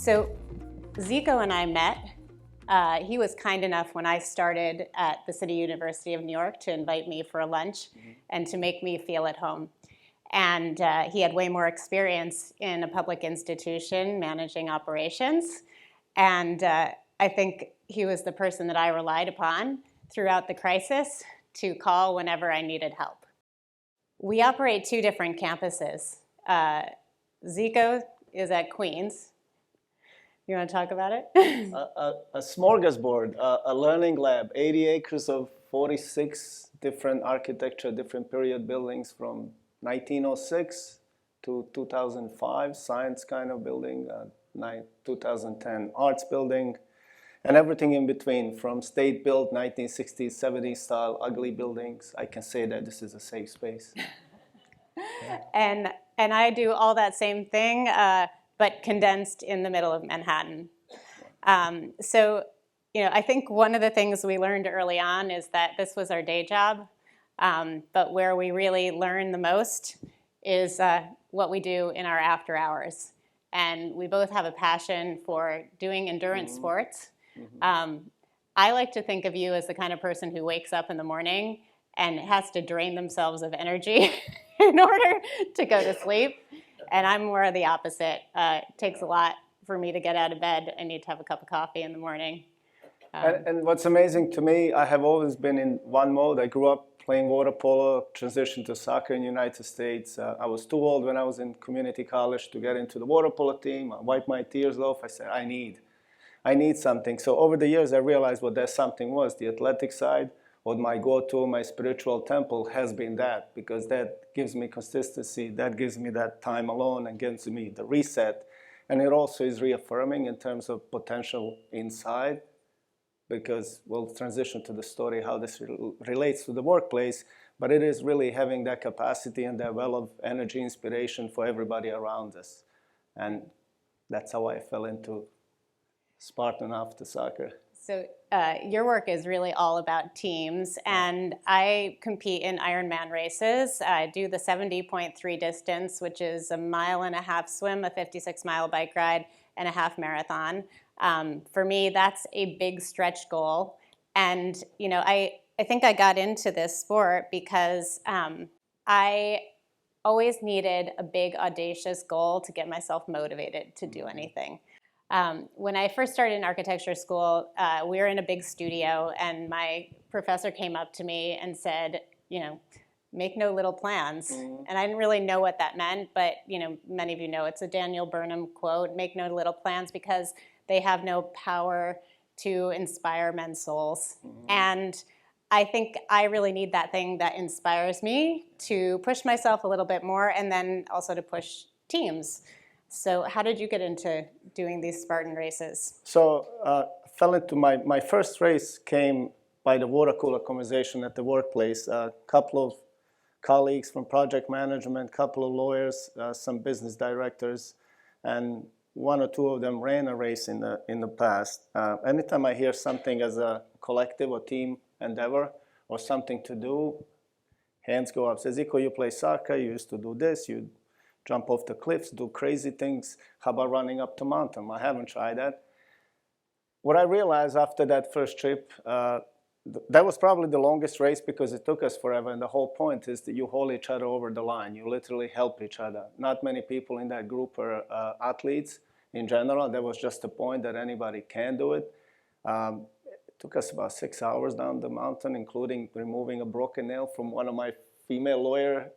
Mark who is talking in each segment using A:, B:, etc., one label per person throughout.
A: So Zeco and I met. He was kind enough when I started at the City University of New York to invite me for a lunch and to make me feel at home. And he had way more experience in a public institution managing operations. And I think he was the person that I relied upon throughout the crisis to call whenever I needed help. We operate two different campuses. Zeco is at Queens. You want to talk about it?
B: A smorgasbord, a learning lab, 80 acres of 46 different architecture, different period buildings from 1906 to 2005, science kind of building, 2010 arts building, and everything in between, from state-built 1960s, 70s style ugly buildings. I can say that this is a safe space.
A: And I do all that same thing, but condensed in the middle of Manhattan. So, I think one of the things we learned early on is that this was our day job, but where we really learn the most is what we do in our after hours. And we both have a passion for doing endurance sports. I like to think of you as the kind of person who wakes up in the morning and has to drain themselves of energy in order to go to sleep. And I'm more of the opposite. It takes a lot for me to get out of bed. I need to have a cup of coffee in the morning.
B: And what's amazing to me, I have always been in one mode. I grew up playing water polo, transitioned to soccer in the United States. I was too old when I was in community college to get into the water polo team. I wiped my tears off. I said, I need something. So over the years, I realized what that something was. The athletic side, what my go-to, my spiritual temple has been that, because that gives me consistency, that gives me that time alone and gives me the reset. And it also is reaffirming in terms of potential inside, because we'll transition to the story how this relates to the workplace, but it is really having that capacity and that well of energy, inspiration for everybody around us. And that's how I fell into Spartan after soccer.
A: So your work is really all about teams, and I compete in Ironman races. I do the 70.3 distance, which is a 1.5 mile swim, a 56-mile bike ride, and a half marathon. For me, that's a big stretch goal. And I think I got into this sport because I always needed a big, audacious goal to get myself motivated to do anything. When I first started in architecture school, we were in a big studio, and my professor came up to me and said, make no little plans. And I didn't really know what that meant, but many of you know it's a Daniel Burnham quote, make no little plans because they have no power to inspire men's souls. And I think I really need that thing that inspires me to push myself a little bit more, and then also to push teams. So how did you get into doing these Spartan races?
B: So fell into my first race came by the water cooler conversation at the workplace. A couple of colleagues from project management, a couple of lawyers, some business directors, and one or two of them ran a race in the past. Anytime I hear something as a collective or team endeavor or something to do, hands go up. Says, Zeco, you play soccer, you used to do this, you jump off the cliffs, do crazy things. How about running up the mountain? I haven't tried that. What I realized after that first trip, that was probably the longest race because it took us forever. And the whole point is that you haul each other over the line. You literally help each other. Not many people in that group are athletes in general. That was just the point that anybody can do it. It took us about 6 hours down the mountain, including removing a broken nail from one of my female lawyer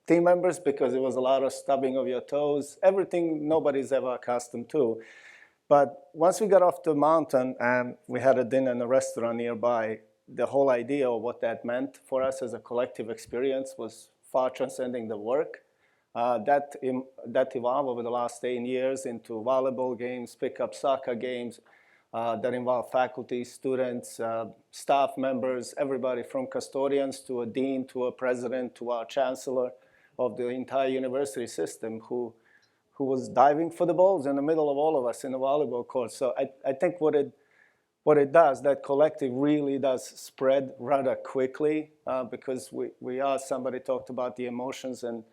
B: team members, because it was a lot of stubbing of your toes, everything nobody's ever accustomed to. But once we got off the mountain and we had a dinner in a restaurant nearby, the whole idea of what that meant for us as a collective experience was far transcending the work. That evolved over the last 10 years into volleyball games, pickup soccer games that involve faculty, students, staff members, everybody from custodians to a dean to a president to our chancellor of the entire university system who was diving for the balls in the middle of all of us in the volleyball court. So I think what it does, that collective really does spread rather quickly because we are, somebody talked about the emotions and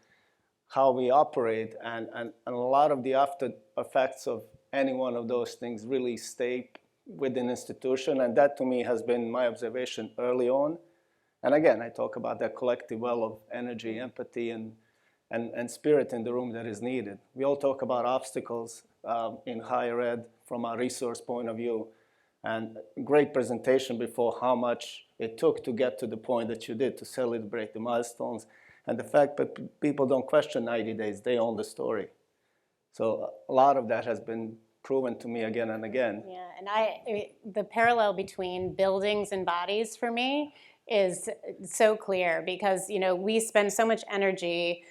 B: how we operate, and a lot of the after effects of any one of those things really stay within institution. And that to me has been my observation early on. And again, I talk about that collective well of energy, empathy, and spirit in the room that is needed. We all talk about obstacles in higher ed from a resource point of view. And great presentation before how much it took to get to the point that you did to celebrate the milestones. And the fact that people don't question 90 days, they own the story. So a lot of that has been proven to me again and again.
A: Yeah, and the parallel between buildings and bodies for me is so clear because, you know, we spend so much energy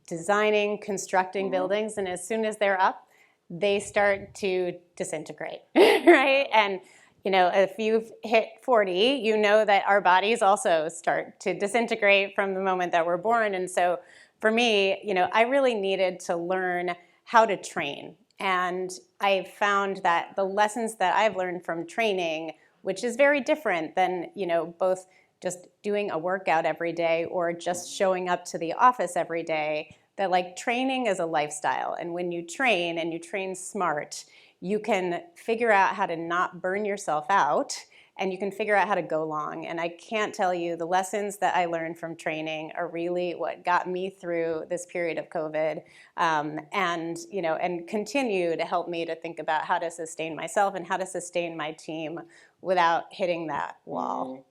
A: designing, constructing buildings, and as soon as they're up, they start to disintegrate, right? And, you know, if you've hit 40, you know that our bodies also start to disintegrate from the moment that we're born. And so for me, you know, I really needed to learn how to train. And I found that the lessons that I've learned from training, which is very different than, you know, both just doing a workout every day or just showing up to the office every day, that like training is a lifestyle. And when you train and you train smart, you can figure out how to not burn yourself out and you can figure out how to go long. And I can't tell you, the lessons that I learned from training are really what got me through this period of COVID, and, you know, and continue to help me to think about how to sustain myself and how to sustain my team without hitting that wall.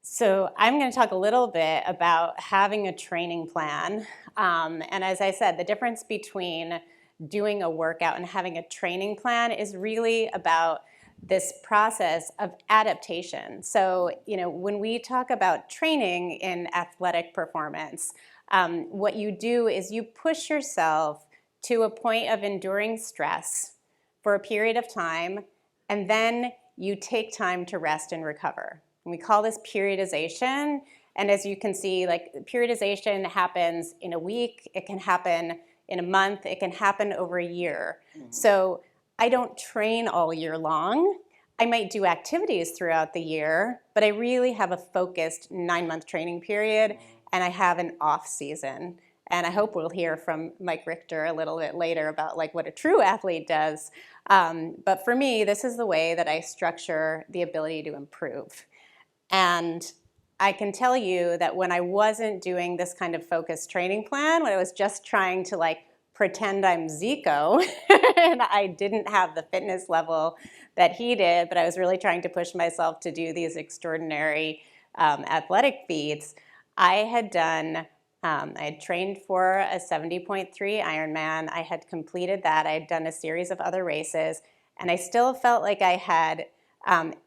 A: So I'm going to talk a little bit about having a training plan. And as I said, the difference between doing a workout and having a training plan is really about this process of adaptation. So, you know, when we talk about training in athletic performance, what you do is you push yourself to a point of enduring stress for a period of time, and then you take time to rest and recover. And we call this periodization. And as you can see, like periodization happens in a week, it can happen in a month, it can happen over a year. So I don't train all year long. I might do activities throughout the year, but I really have a focused 9-month training period, and I have an off season. And I hope we'll hear from Mike Richter a little bit later about like what a true athlete does. But for me, this is the way that I structure the ability to improve. And I can tell you that when I wasn't doing this kind of focused training plan, when I was just trying to like pretend I'm Zeco and I didn't have the fitness level that he did, but I was really trying to push myself to do these extraordinary athletic feats, I had trained for a 70.3 Ironman. I had completed that. I had done a series of other races, and I still felt like I had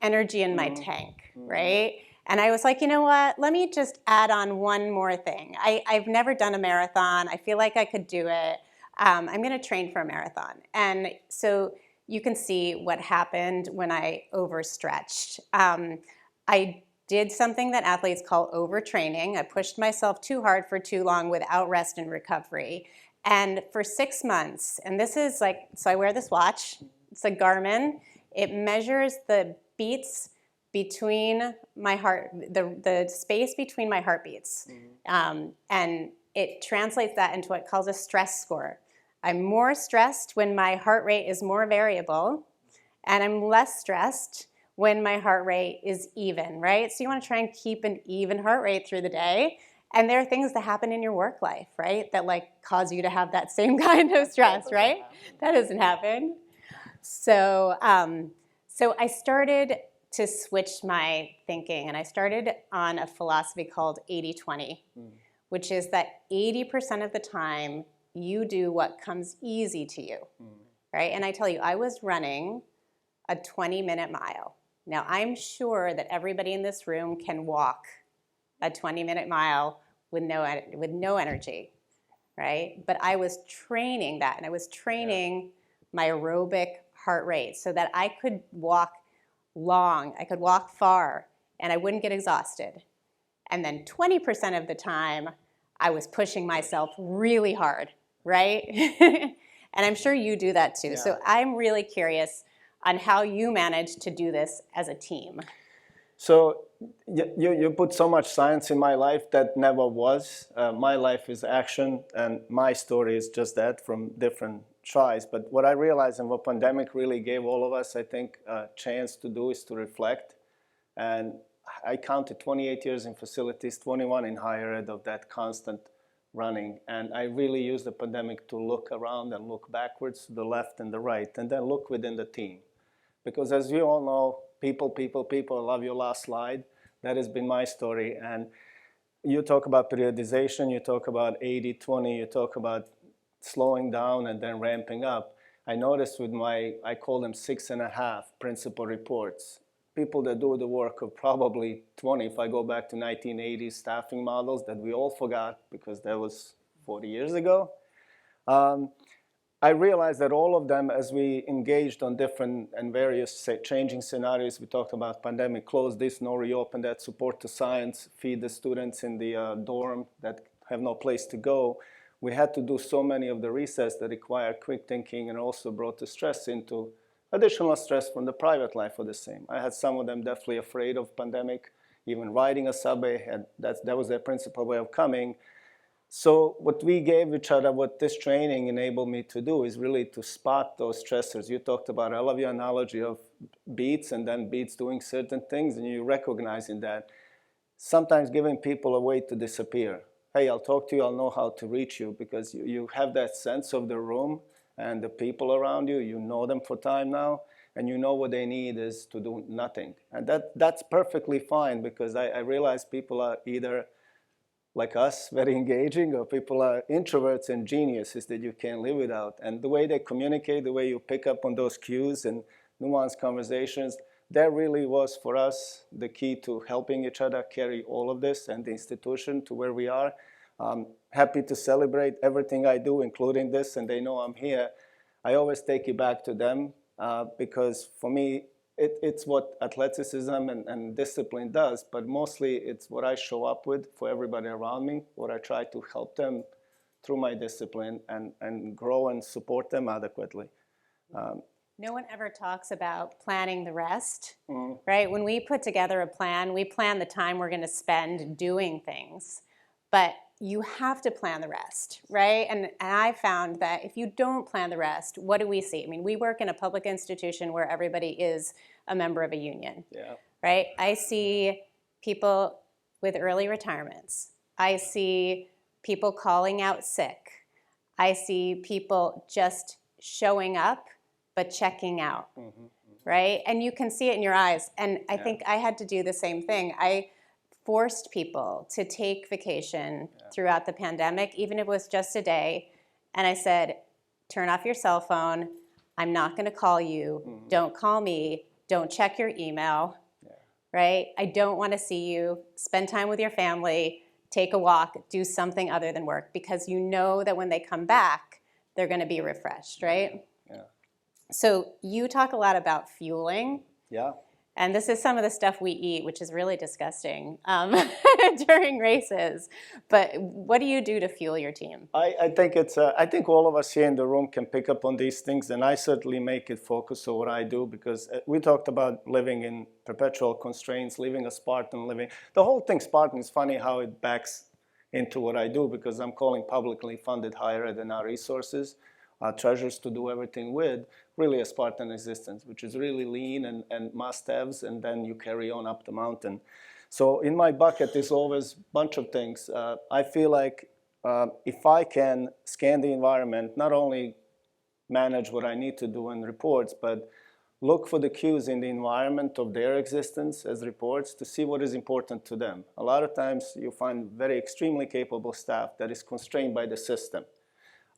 A: energy in my tank, right? And I was like, you know what, let me just add on one more thing. I've never done a marathon. I feel like I could do it. I'm going to train for a marathon. And so you can see what happened when I overstretched. I did something that athletes call overtraining. I pushed myself too hard for too long without rest and recovery. And for 6 months, and this is like, so I wear this watch. It's a Garmin. It measures the beats between my heart, the space between my heartbeats. And it translates that into what it calls a stress score. I'm more stressed when my heart rate is more variable, and I'm less stressed when my heart rate is even, right? So you want to try and keep an even heart rate through the day. And there are things that happen in your work life, right? That like cause you to have that same kind of stress, right? That doesn't happen. So, so I started to switch my thinking, and I started on a philosophy called 80-20, which is that 80% of the time you do what comes easy to you, right? And I tell you, I was running a 20-minute mile. Now, I'm sure that everybody in this room can walk a 20-minute mile with no energy, right? But I was training that, and I was training my aerobic heart rate so that I could walk long, I could walk far, and I wouldn't get exhausted. And then 20% of the time, I was pushing myself really hard, right? And I'm sure you do that too. So I'm really curious on how you manage to do this as a team.
B: So you put so much science in my life that never was. My life is action, and my story is just that from different tries. But what I realized and what pandemic really gave all of us, I think, a chance to do is to reflect. And I counted 28 years in facilities, 21 in higher ed of that constant running. And I really used the pandemic to look around and look backwards to the left and the right, and then look within the team. Because as you all know, people, I love your last slide. That has been my story. And you talk about periodization, you talk about 80-20, you talk about slowing down and then ramping up. I noticed with I call them 6.5 principal reports. People that do the work of probably 20, if I go back to 1980s staffing models that we all forgot because that was 40 years ago. I realized that all of them, as we engaged on different and various changing scenarios, we talked about pandemic, close this, no reopen that, support to science, feed the students in the dorm that have no place to go. We had to do so many of the resets that require quick thinking and also brought the stress into additional stress from the private life for the same. I had some of them definitely afraid of pandemic, even riding a subway, and that was their principal way of coming. So what we gave each other, what this training enabled me to do is really to spot those stressors. You talked about, I love your analogy of beats and then beats doing certain things and you recognizing that. Sometimes giving people a way to disappear. Hey, I'll talk to you, I'll know how to reach you because you have that sense of the room and the people around you. You know them for time now and you know what they need is to do nothing. And that's perfectly fine because I realize people are either like us, very engaging, or people are introverts and geniuses that you can't live without. And the way they communicate, the way you pick up on those cues and nuanced conversations, that really was for us the key to helping each other carry all of this and the institution to where we are. Happy to celebrate everything I do, including this, and they know I'm here. I always take it back to them because for me, it's what athleticism and discipline does, but mostly it's what I show up with for everybody around me, what I try to help them through my discipline and grow and support them adequately.
A: No one ever talks about planning the rest, right? When we put together a plan, we plan the time we're going to spend doing things, but you have to plan the rest, right? And I found that if you don't plan the rest, what do we see? I mean, we work in a public institution where everybody is a member of a union, right? I see people with early retirements. I see people calling out sick. I see people just showing up but checking out, right? And you can see it in your eyes. And I think I had to do the same thing. I forced people to take vacation throughout the pandemic, even if it was just a day. And I said, turn off your cell phone. I'm not going to call you. Don't call me. Don't check your email, right? I don't want to see you. Spend time with your family. Take a walk. Do something other than work because you know that when they come back, they're going to be refreshed, right? So you talk a lot about fueling. And this is some of the stuff we eat, which is really disgusting during races. But what do you do to fuel your team?
B: I think I think all of us here in the room can pick up on these things, and I certainly make it focus on what I do because we talked about living in perpetual constraints, living a Spartan living. The whole thing Spartan is funny how it backs into what I do because I'm calling publicly funded higher ed and our resources, our treasures to do everything with, really a Spartan existence, which is really lean and must-haves, and then you carry on up the mountain. So in my bucket is always a bunch of things. I feel like if I can scan the environment, not only manage what I need to do in reports, but look for the cues in the environment of their existence as reports to see what is important to them. A lot of times you find very extremely capable staff that is constrained by the system.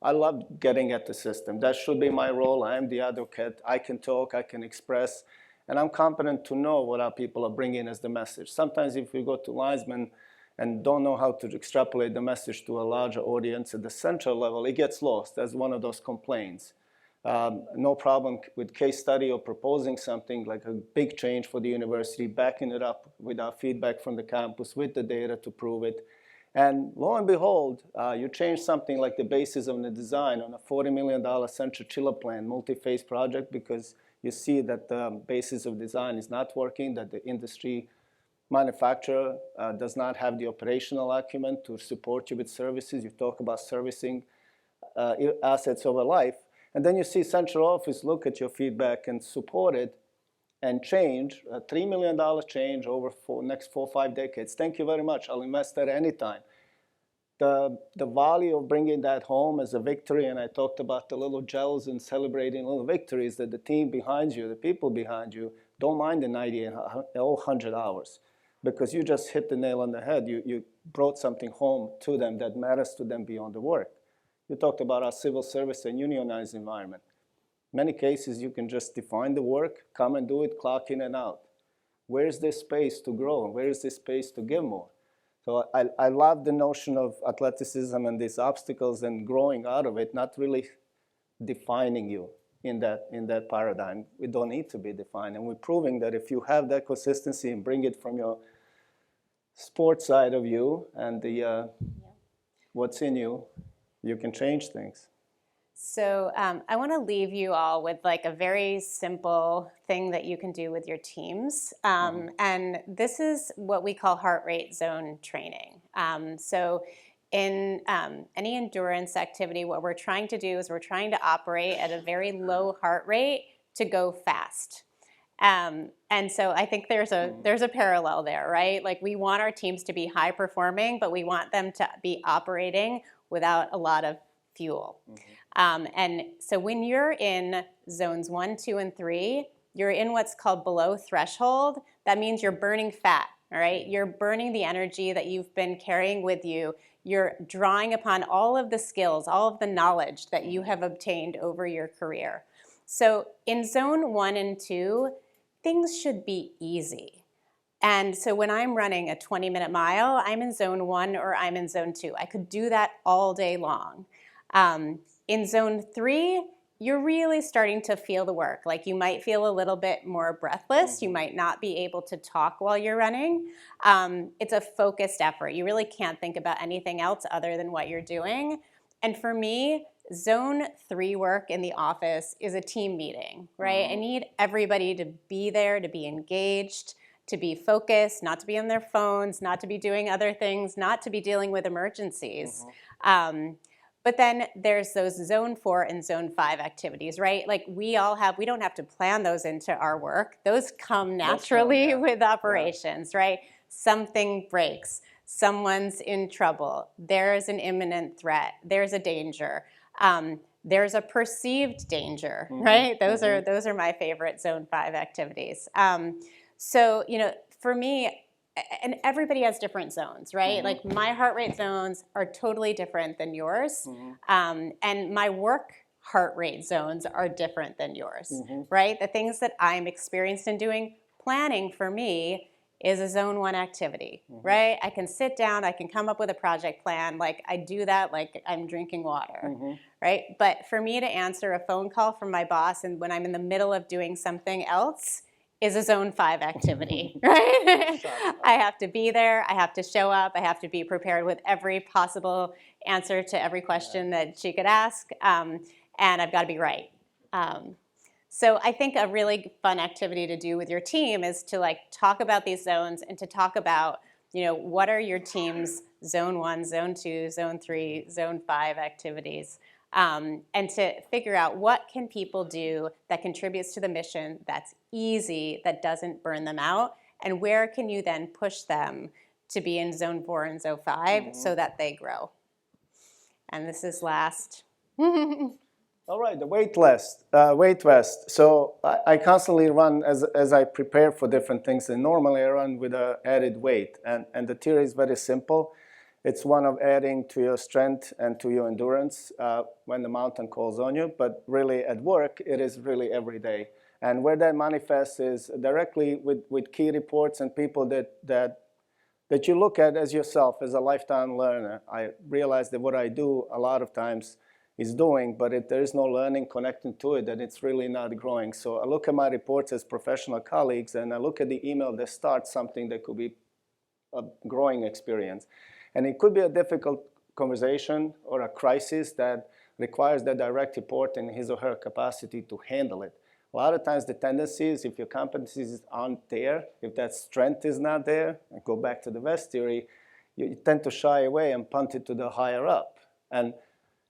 B: I love getting at the system. That should be my role. I am the advocate. I can talk, I can express, and I'm competent to know what our people are bringing as the message. Sometimes if we go to linesmen and don't know how to extrapolate the message to a larger audience at the central level, it gets lost. That's one of those complaints. No problem with case study or proposing something like a big change for the university, backing it up with our feedback from the campus, with the data to prove it. And lo and behold, you change something like the basis of the design on a $40 million Central Chiller plant, multi-phase project, because you see that the basis of design is not working, that the industry manufacturer does not have the operational acumen to support you with services. You talk about servicing assets over life. And then you see central office look at your feedback and support it and change, a $3 million change over next 4 or 5 decades. Thank you very much. I'll invest that anytime. The value of bringing that home as a victory, and I talked about the little gels and celebrating little victories, that the team behind you, the people behind you, don't mind the 90 or 100 hours, because you just hit the nail on the head. You brought something home to them that matters to them beyond the work. You talked about our civil service and unionized environment. Many cases, you can just define the work, come and do it, clock in and out. Where is this space to grow? Where is this space to give more? So I love the notion of athleticism and these obstacles and growing out of it, not really defining you in that paradigm. We don't need to be defined. And we're proving that if you have that consistency and bring it from your sports side of you and the what's in you, you can change things.
A: So I want to leave you all with like a very simple thing that you can do with your teams. And this is what we call heart rate zone training. So in any endurance activity, what we're trying to do is we're trying to operate at a very low heart rate to go fast. And so I think there's a parallel there, right? Like we want our teams to be high performing, but we want them to be operating without a lot of fuel. And so when you're in zones 1, 2, and 3, you're in what's called below threshold. That means you're burning fat, all right? You're burning the energy that you've been carrying with you. You're drawing upon all of the skills, all of the knowledge that you have obtained over your career. So in zone 1 and 2, things should be easy. And so when I'm running a 20-minute mile, I'm in zone 1 or I'm in zone 2. I could do that all day long. In zone 3, you're really starting to feel the work. Like you might feel a little bit more breathless. You might not be able to talk while you're running. It's a focused effort. You really can't think about anything else other than what you're doing. And for me, zone 3 work in the office is a team meeting, right? I need everybody to be there, to be engaged, to be focused, not to be on their phones, not to be doing other things, not to be dealing with emergencies. But then there's those zone 4 and zone 5 activities, right? Like we don't have to plan those into our work. Those come naturally with operations, right? Something breaks, someone's in trouble, there's an imminent threat, there's a danger, there's a perceived danger, right? Those are my favorite zone 5 activities. So, for me, and everybody has different zones, right? Like my heart rate zones are totally different than yours. And my work heart rate zones are different than yours, right? The things that I'm experienced in doing, planning for me is a zone 1 activity, right? I can sit down, I can come up with a project plan. Like I do that like I'm drinking water, right? But for me to answer a phone call from my boss and when I'm in the middle of doing something else, is a zone 5 activity, right? I have to be there, I have to show up, I have to be prepared with every possible answer to every question that she could ask, and I've got to be right. So I think a really fun activity to do with your team is to like talk about these zones and to talk about, what are your team's zone 1, zone 2, zone 3, zone 5 activities. And to figure out what can people do that contributes to the mission that's easy, that doesn't burn them out, and where can you then push them to be in zone 4 and zone 5 so that they grow. And this is last.
B: All right, the weight vest. So I constantly run as I prepare for different things, and normally I run with added weight. And the theory is very simple. It's one of adding to your strength and to your endurance when the mountain calls on you. But really at work, it is really every day. And where that manifests is directly with key reports and people that you look at as yourself, as a lifetime learner. I realize that what I do a lot of times is doing, but if there is no learning connecting to it, then it's really not growing. So I look at my reports as professional colleagues, and I look at the email that starts something that could be a growing experience. And it could be a difficult conversation or a crisis that requires that direct report in his or her capacity to handle it. A lot of times the tendency is if your competencies aren't there, if that strength is not there, and go back to the vest theory, you tend to shy away and punt it to the higher up. And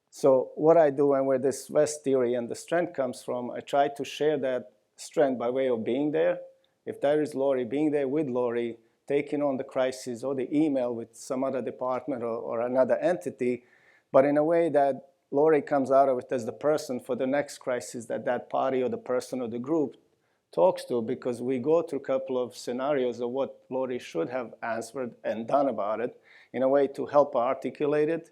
B: So what I do, and where this West theory and the strength comes from, I try to share that strength by way of being there. If there is Lori, being there with Lori, taking on the crisis or the email with some other department or another entity, but in a way that Lori comes out of it as the person for the next crisis that that party or the person or the group talks to, because we go through a couple of scenarios of what Lori should have answered and done about it in a way to help her articulate it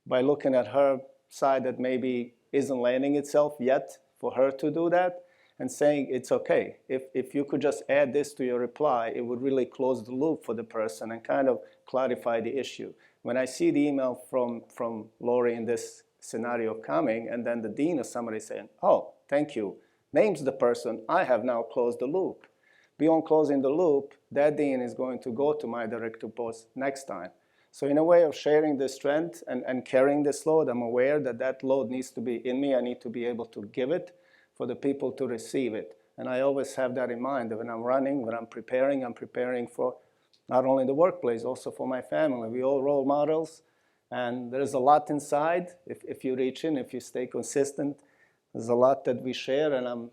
B: by looking at her side that maybe isn't landing itself yet for her to do that and saying it's okay. If you could just add this to your reply, it would really close the loop for the person and kind of clarify the issue. When I see the email from Lori in this scenario coming, and then the dean or somebody saying, oh, thank you, names the person, I have now closed the loop. Beyond closing the loop, that dean is going to go to my direct reports next time. So in a way of sharing this strength and carrying this load, I'm aware that that load needs to be in me. I need to be able to give it for the people to receive it. And I always have that in mind that when I'm running, when I'm preparing for not only the workplace, also for my family. We all role models, and there's a lot inside. If you reach in, if you stay consistent, there's a lot that we share, and I'm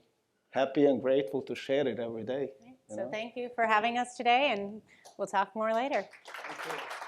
B: happy and grateful to share it every day.
A: So thank you for having us today, and we'll talk more later.
B: Thank you.